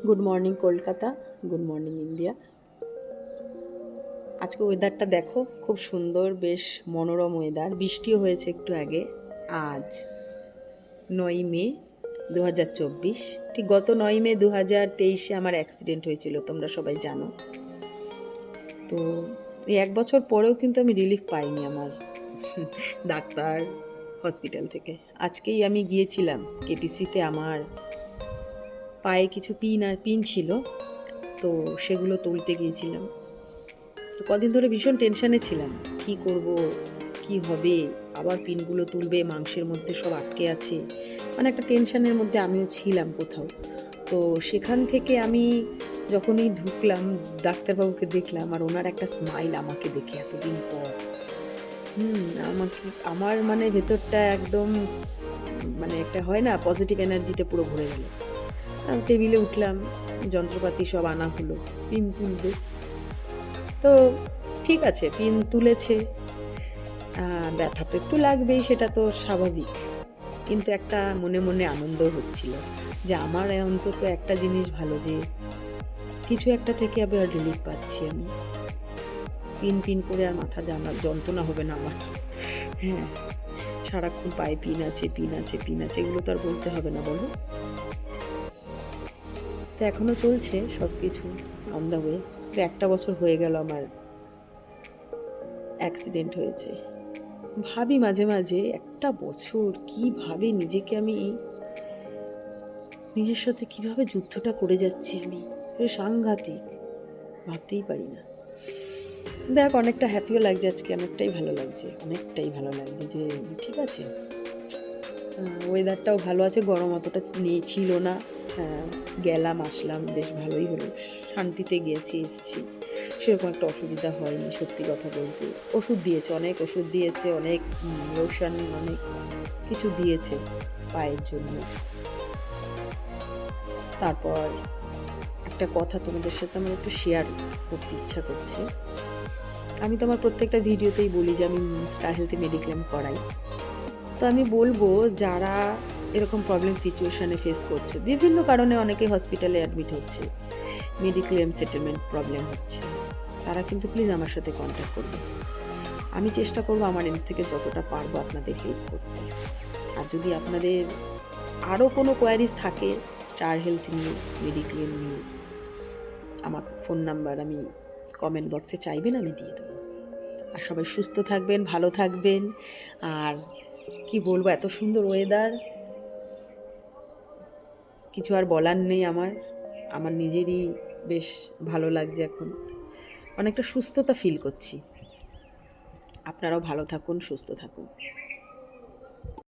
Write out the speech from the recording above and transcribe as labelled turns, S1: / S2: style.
S1: Good morning Kolkata, good morning India. আজকে ওয়েদারটা দেখো, খুব সুন্দর, বেশ মনোরম ওয়েদার। বৃষ্টিও হয়েছে একটু আগে। আজ 9 মে 2024, ঠিক গত 9 মে 2023 আমার অ্যাক্সিডেন্ট হয়েছিল, তোমরা সবাই জানো। তো এই 1 বছর পরেও কিন্তু আমি রিলিফ পাইনি আমার ডাক্তার হসপিটাল থেকে। আজকেই আমি গিয়েছিলাম কেপিসিতে, আমার পায়ে কিছু পিন ছিল, তো সেগুলো তুলতে গিয়েছিলাম। তো কদিন ধরে ভীষণ টেনশানে ছিলাম, কি করব, কি হবে, আবার পিনগুলো তুলবে, মাংসের মধ্যে সব আটকে আছে, মানে একটা টেনশানের মধ্যে আমিও ছিলাম কোথাও। তো সেখান থেকে আমি যখনই ঢুকলাম, ডাক্তারবাবুকে দেখলাম, আর ওনার একটা স্মাইল আমাকে দেখে এতদিন পর, আমাকে আমার মানে ভেতরটা একদম, মানে একটা হয় না, পজিটিভ এনার্জিতে পুরো ভরে গেল। টেবিলে উঠলাম, যন্ত্রপাতি সব আনা হলো, পিন তুলবে। তো ঠিক আছে, পিন তুলেছে, ব্যথা তো একটু লাগবেই, সেটা তো স্বাভাবিক। কিন্তু একটা মনে মনে আনন্দ হচ্ছিল যে আমার অন্তত একটা জিনিস ভালো, যে কিছু একটা থেকে আবার রিলিফ পাচ্ছি আমি। পিন করে আর মাথা যন্ত্রণা হবে না আমার। হ্যাঁ, সারাক্ষণ পায়ে পিন আছে, এগুলো তো আর বলতে হবে না, বলো। তো এখনো চলছে সব কিছু অন দ্য ওয়ে। 1 বছর হয়ে গেল আমার অ্যাক্সিডেন্ট হয়েছে। ভাবি মাঝে মাঝে, 1 বছর কিভাবে নিজেকে আমি, নিজের সাথে কিভাবে যুদ্ধটা করে যাচ্ছি আমি, সাংঘাতিক, ভাবতেই পারি না। দেখ, অনেকটা হ্যাপিও লাগছে আজকে, অনেকটাই ভালো লাগছে যে ঠিক আছে, ওয়েদারটাও ভালো আছে, গরম অতটা ছিল না। গেলাম আসলাম, বেশ ভালোই হলো, শান্তিতে গিয়েছি এসেছি, সেরকম একটা অসুবিধা হয়নি সত্যি কথা বলতে। ওষুধ দিয়েছে, অনেক ওষুধ দিয়েছে, অনেক লোশন, অনেক কিছু দিয়েছে পায়ের জন্য। তারপর একটা কথা তোমাদের সাথে আমার একটু শেয়ার করতে ইচ্ছা করছে। আমি তো আমার প্রত্যেকটা ভিডিওতেই বলি যে আমি স্টার হেলথে মেডিক্লেম করাই। তো আমি বলবো, যারা এরকম প্রবলেম সিচুয়েশানে ফেস করছে, বিভিন্ন কারণে অনেকে হসপিটালে অ্যাডমিট হচ্ছে, মেডিক্লেম সেটেলমেন্ট প্রবলেম হচ্ছে, তারা কিন্তু প্লিজ আমার সাথে কন্ট্যাক্ট করবে। আমি চেষ্টা করবো আমার এর থেকে যতটা পারবো আপনাদের হেল্প করতে। আর যদি আপনাদের আরও কোনো কোয়ারিজ থাকে স্টার হেলথ নিয়ে, মেডিক্লেম নিয়ে, আমার ফোন নাম্বার আমি কমেন্ট বক্সে চাইবেন, আমি দিয়ে দেবো। আর সবাই সুস্থ থাকবেন, ভালো থাকবেন। আর কি বলবো, এত সুন্দর ওয়েদার, কিছু আর বলার নেই। আমার নিজেরই বেশ ভালো লাগছে এখন, অনেকটা সুস্থতা ফিল করছি। আপনারাও ভালো থাকুন, সুস্থ থাকুন।